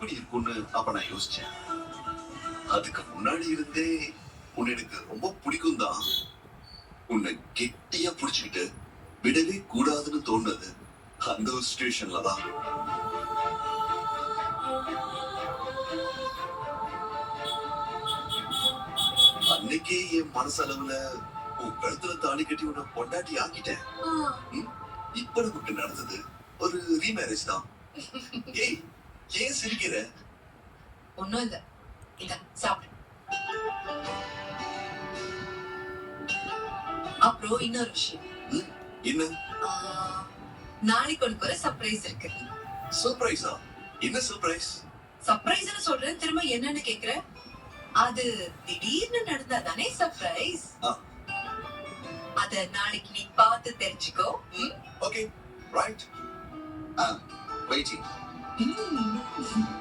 எப்படி இருக்கும்னு அப்ப நான் யோசிச்சேன். அதுக்கு முன்னாடி இருந்தே உன்னை எனக்கு ரொம்ப பிடிக்கும் தான். உன்னை கெட்டியா புடிச்சுக்கிட்டு விடவே கூடாதுன்னு தோணுது அந்த ஒரு சுச்சுவேஷன்ல தான். அன்னைக்கே என் மனசளவுல உன் கழுத்துல தாலி கட்டி உன்னை பொண்டாட்டி ஆக்கிட்டேன். ம்? இப்ப நமக்கு நடந்தது ஒரு ரீமேரேஜ் தான். ஏய், ஏன் சிரிக்கிற? ஒண்ணும் இல்ல. இத சாப்பிடு. அப்புறம் இன்னொரு விஷயம். ம்? என்ன ஆ, நாளைக்கு உனக்கு ஒரு சர்ப்ரைஸ் இருக்கு. சர்ப்ரைஸா? என்ன சர்ப்ரைஸ்? சர்ப்ரைஸ்னு சொல்றேன், திரும்ப என்னன்னு கேக்குற? அது திடீர்னு நடந்தா தானே சர்ப்ரைஸ். ஆ. அத நாளைக்கு நீ பார்த்து தெரிஞ்சுக்கோ. Okay, right. வெயிட்டிங். ம்.